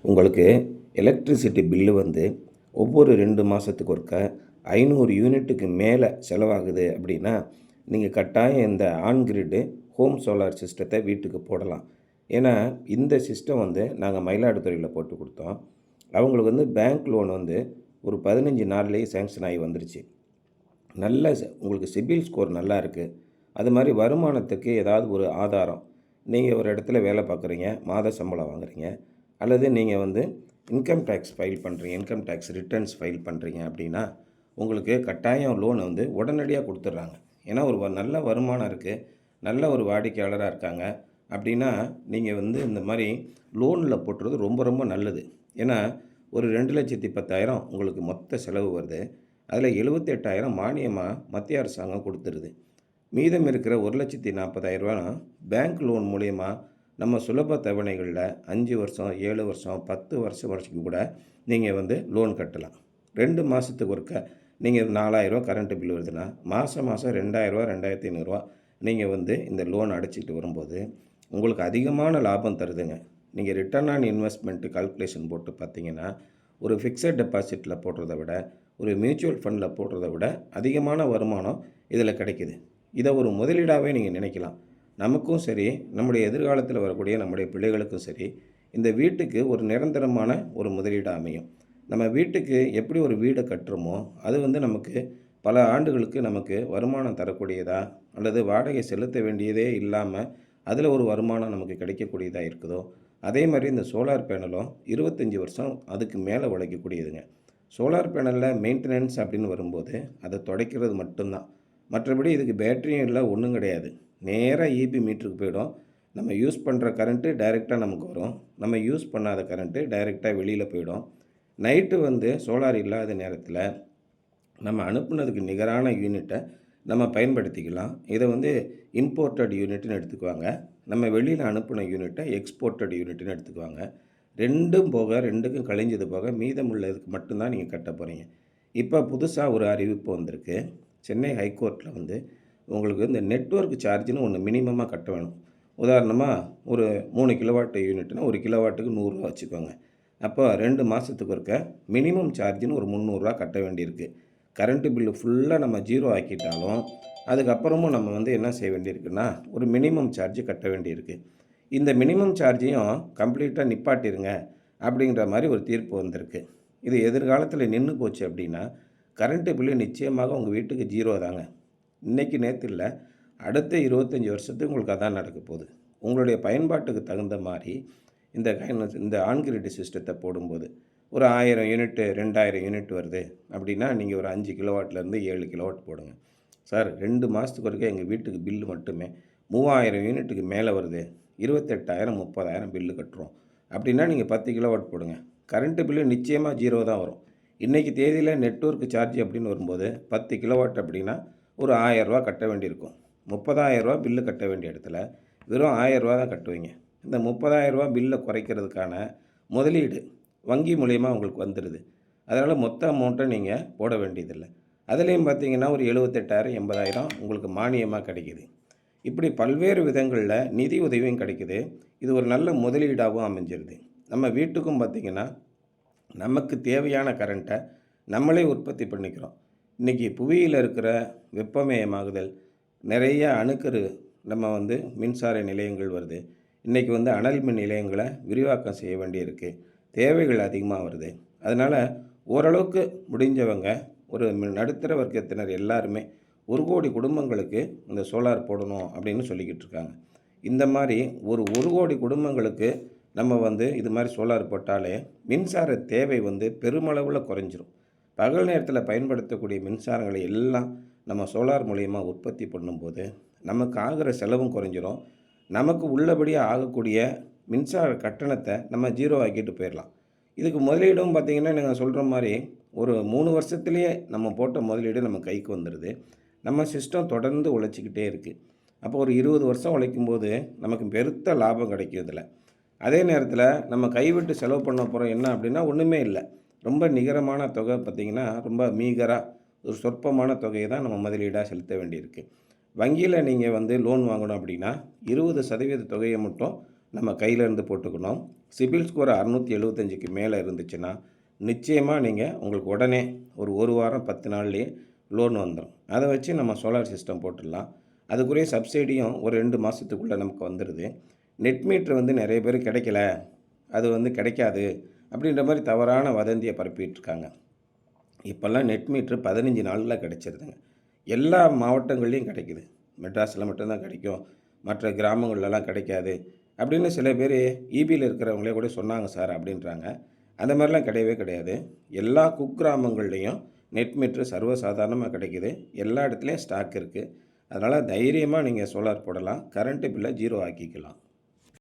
உங்களுக்கு electricity bill வந்து ஒவ்வொரு 2 மாதத்துக்கு ஒருக்க 500 யூனிட்டுக்கு மேலே செலவாகுது அப்படின்னா, நீங்கள் கட்டாயம் இந்த ஆன் கிரிட் ஹோம் சோலார் சிஸ்டத்தை வீட்டுக்கு போடலாம். ஏன்னா, இந்த சிஸ்டம் வந்து நாங்க மயிலாடுதுறையில போட்டு குடுத்தோம். அவங்களுக்கு வந்து பேங்க் லோன் வந்து ஒரு 15 நாள்லயே சேங்ஷன் ஆகி வந்துருச்சு. நல்ல உங்களுக்கு சிபில் ஸ்கோர் நல்லா இருக்குது. அது மாதிரி வருமானத்துக்கு ஏதாவது ஒரு ஆதாரம், நீங்கள் ஒரு இடத்துல வேலை பார்க்குறீங்க, மாத சம்பளம் வாங்குறீங்க, அல்லது நீங்கள் வந்து இன்கம் டேக்ஸ் ஃபைல் பண்ணுறீங்க, இன்கம் டேக்ஸ் ரிட்டர்ன்ஸ் ஃபைல் பண்ணுறீங்க அப்படின்னா, உங்களுக்கு கட்டாயம் லோனை வந்து உடனடியாக கொடுத்துட்றாங்க. ஏன்னா ஒரு நல்ல வருமானம் இருக்குது, நல்ல ஒரு வாடிக்கையாளராக இருக்காங்க அப்படின்னா, நீங்கள் வந்து இந்த மாதிரி லோனில் போட்டுறது ரொம்ப ரொம்ப நல்லது. ஏன்னா ஒரு 2,10,000 உங்களுக்கு மொத்த செலவு வருது. அதில் 78,000 மானியமாக மத்திய அரசாங்கம் கொடுத்துருது. மீதம் இருக்கிற 1,40,000 பேங்க் லோன் மூலயமா நம்ம சுலப தவணைகளில் 5 வருஷம், 7 வருஷம், 10 வருஷம் வரைக்கும் கூட நீங்கள் வந்து லோன் கட்டலாம். 2 மாதத்துக்கு ஒருக்க நீங்கள் 4,000 கரண்ட்டு பில் வருதுன்னா, மாதம் மாதம் 2,000 2,500 நீங்கள் வந்து இந்த லோன் அடைச்சிட்டு வரும்போது உங்களுக்கு அதிகமான லாபம் தருதுங்க. நீங்கள் ரிட்டர்ன் ஆன் இன்வெஸ்ட்மெண்ட் கால்குலேஷன் போட்டு பார்த்தீங்கன்னா, ஒரு ஃபிக்ஸட் டெபாசிட்டில் போடுறத விட, ஒரு மியூச்சுவல் ஃபண்டில் போடுறத விட அதிகமான வருமானம் இதில் கிடைக்குது. இதை ஒரு முதலீடாகவே நீங்கள் நினைக்கலாம். நமக்கும் சரி, நம்முடைய எதிர்காலத்தில் வரக்கூடிய நம்முடைய பிள்ளைகளுக்கும் சரி, இந்த வீட்டுக்கு ஒரு நிரந்தரமான ஒரு முதலீடாக அமையும். நம்ம வீட்டுக்கு எப்படி ஒரு வீடை கட்டுறோமோ, அது வந்து நமக்கு பல ஆண்டுகளுக்கு நமக்கு வருமானம் தரக்கூடியதா, அல்லது வாடகை செலுத்த வேண்டியதே இல்லாமல் அதில் ஒரு வருமானம் நமக்கு கிடைக்கக்கூடியதாக இருக்குதோ, அதே மாதிரி இந்த சோலார் பேனலும் 25 வருஷம் அதுக்கு மேலே உழைக்கக்கூடியதுங்க. சோலார் பேனலில் மெயின்டெனன்ஸ் அப்படின்னு வரும்போது அதை துடைக்கிறது மட்டும்தான். மற்றபடி இதுக்கு பேட்டரியும் இல்லை, ஒன்றும் கிடையாது. நேராக இபி மீட்டருக்கு போயிடும். நம்ம யூஸ் பண்ணுற கரண்ட்டு டைரெக்டாக நமக்கு வரும். நம்ம யூஸ் பண்ணாத கரண்ட்டு டைரெக்டாக வெளியில் போயிடும். நைட்டு வந்து சோலார் இல்லாத நேரத்தில் நம்ம அனுப்புனதுக்கு நிகரான யூனிட்டை நம்ம பயன்படுத்திக்கலாம். இதை வந்து இம்போர்ட்டட் யூனிட்னு எடுத்துக்குவாங்க. நம்ம வெளியில் அனுப்பின யூனிட்டை எக்ஸ்போர்ட்டட் யூனிட்னு எடுத்துக்குவாங்க. 2ம் போக 2க்கும் கழிஞ்சது போக மீதம் உள்ளதுக்கு மட்டும்தான் நீங்கள் கட்ட போகிறீங்க. இப்போ புதுசாக ஒரு அறிவிப்பு வந்திருக்கு. சென்னை ஹைகோர்ட்டில் வந்து உங்களுக்கு இந்த நெட்வொர்க் சார்ஜ்னு ஒன்று மினிமமாக கட்ட வேணும். உதாரணமாக ஒரு 3 கிலோவாட் யூனிட்னா 1 கிலோவாட்டுக்கு ரூ. 100 வச்சுக்கோங்க. அப்போ 2 மாதத்துக்கு ஒருக்க மினிமம் சார்ஜ்னு ஒரு ரூ. 300 கட்ட வேண்டியிருக்கு. கரண்ட்டு பில்லு ஃபுல்லாக நம்ம ஜீரோ ஆக்கிட்டாலும் அதுக்கப்புறமும் நம்ம வந்து என்ன செய்ய வேண்டியிருக்குன்னா, ஒரு மினிமம் சார்ஜ் கட்ட வேண்டியிருக்கு. இந்த மினிமம் சார்ஜையும் கம்ப்ளீட்டாக நிப்பாட்டிருங்க அப்படிங்கிற மாதிரி ஒரு தீர்ப்பு வந்திருக்கு. இது எதிர்காலத்தில் நின்று போச்சு அப்படின்னா, கரண்ட்டு பில்லு நிச்சயமாக உங்கள் வீட்டுக்கு ஜீரோ தாங்க. இன்றைக்கி நேற்று இல்லை, அடுத்த 25 வருஷத்துக்கு உங்களுக்கு அதான் நடக்க போகுது. உங்களுடைய பயன்பாட்டுக்கு தகுந்த மாதிரி இந்த ஆன் கிரிட் சிஸ்டத்தை போடும்போது ஒரு 1000 யூனிட்டு 2000 யூனிட் வருது அப்படின்னா, நீங்கள் ஒரு 5 கிலோவாட்லேருந்து 7 கிலோவாட் போடுங்க. சார் 2 மாதத்துக்கு ஒருக்க எங்கள் வீட்டுக்கு பில்லு மட்டுமே 3000 யூனிட்டுக்கு மேலே வருது, 28,000 30,000 பில்லு கட்டுறோம் அப்படின்னா, நீங்கள் 10 கிலோவாட் போடுங்க. கரண்ட்டு பில்லு நிச்சயமாக ஜீரோ தான் வரும். இன்றைக்கி தேதியில் நெட்வொர்க் சார்ஜ் அப்படின்னு வரும்போது 10 கிலோவாட் அப்படின்னா ஒரு ரூ. 1000 கட்ட வேண்டியிருக்கும். ரூ. 30,000 பில்லு கட்ட வேண்டிய இடத்துல வெறும் ரூ. 1000 தான் கட்டுவீங்க. இந்த ரூ. 30,000 பில்லை குறைக்கிறதுக்கான முதலீடு வங்கி மூலிமா உங்களுக்கு வந்துடுது. அதனால் மொத்த அமௌண்ட்டை நீங்கள் போட வேண்டியதில்லை. அதுலேயும் பார்த்தீங்கன்னா ஒரு 78,000 80,000 உங்களுக்கு மானியமாக கிடைக்கிது. இப்படி பல்வேறு விதங்களில் நிதி உதவியும் கிடைக்குது. இது ஒரு நல்ல முதலீடாகவும் அமைஞ்சிருது. நம்ம வீட்டுக்கும் பார்த்திங்கன்னா நமக்கு தேவையான கரண்ட்டை நம்மளே உற்பத்தி பண்ணிக்கிறோம். இன்றைக்கி புவியில் இருக்கிற வெப்பமயமாகுதல், நிறைய அணுக்கரு நம்ம வந்து மின்சார நிலையங்கள் வருது. இன்றைக்கி வந்து அனல் மின் நிலையங்களை விரிவாக்கம் செய்ய வேண்டியிருக்கு. தேவைகள் அதிகமாக வருது. அதனால் ஓரளவுக்கு முடிஞ்சவங்க ஒரு நடுத்தர வர்க்கத்தினர் எல்லாருமே 1,00,00,000 குடும்பங்களுக்கு இந்த சோலார் போடணும் அப்படின்னு சொல்லிக்கிட்டு இருக்காங்க. இந்த மாதிரி ஒரு 1,00,00,000 குடும்பங்களுக்கு நம்ம வந்து இது மாதிரி சோலார் போட்டாலே மின்சார தேவை வந்து பெருமளவில் குறைஞ்சிரும். பகல் நேரத்தில் பயன்படுத்தக்கூடிய மின்சாரங்களை எல்லாம் நம்ம சோலார் மூலயமா உற்பத்தி பண்ணும்போது நமக்கு ஆகிற செலவும் குறைஞ்சிரும். நமக்கு உள்ளபடியாக ஆகக்கூடிய மின்சார கட்டணத்தை நம்ம ஜீரோ ஆக்கிட்டு போயிடலாம். இதுக்கு முதலீடும் பார்த்திங்கன்னா, நீங்கள் சொல்கிற மாதிரி ஒரு 3 வருஷத்துலேயே நம்ம போட்ட முதலீடு நம்ம கைக்கு வந்துடுது. நம்ம சிஸ்டம் தொடர்ந்து உழைச்சிக்கிட்டே இருக்குது. அப்போ ஒரு 20 வருஷம் உழைக்கும்போது நமக்கு பெருத்த லாபம் கிடைக்கும் இதில். அதே நேரத்தில் நம்ம கைவிட்டு செலவு பண்ண போகிறோம் என்ன அப்படின்னா ஒன்றுமே இல்லை. ரொம்ப நிகரமான தொகை பார்த்திங்கன்னா ரொம்ப மீகராக ஒரு சொற்பமான தொகையை தான் நம்ம முதலீடாக செலுத்த வேண்டியிருக்கு. வங்கியில் நீங்கள் வந்து லோன் வாங்கணும் அப்படின்னா 20% தொகையை மட்டும் நம்ம கையிலேருந்து போட்டுக்கணும். சிபில் ஸ்கோர் 675க்கு மேலே இருந்துச்சுன்னா நிச்சயமாக நீங்கள் உங்களுக்கு உடனே ஒரு வாரம் 10 நாள்லேயே லோன் வந்துடும். அதை வச்சு நம்ம சோலார் சிஸ்டம் போட்டுடலாம். அதுக்குரிய சப்சிடியும் ஒரு 2 மாதத்துக்குள்ளே நமக்கு வந்துடுது. நெட் மீட்ரு வந்து நிறைய பேர் கிடைக்கல, அது வந்து கிடைக்காது அப்படின்ற மாதிரி தவறான வதந்தியை பரப்பிட்டுருக்காங்க. இப்போல்லாம் நெட் மீட்ரு 15 நாளில் கிடைச்சிருதுங்க. எல்லா மாவட்டங்கள்லேயும் கிடைக்குது. மெட்ராஸில் மட்டும்தான் கிடைக்கும், மற்ற கிராமங்கள்லலாம் கிடைக்காது அப்படின்னு சில பேர் ஈபியில் இருக்கிறவங்களே கூட சொன்னாங்க சார் அப்படின்றாங்க. அந்த மாதிரிலாம் கிடையவே கிடையாது. எல்லா குக்கிராமங்கள்லேயும் நெட் மீட்ரு சர்வசாதாரணமாக கிடைக்குது. எல்லா இடத்துலையும் ஸ்டாக் இருக்குது. அதனால் தைரியமாக நீங்கள் சோலார் போடலாம். கரண்ட்டு பில்லை 0 ஆக்கிக்கலாம்.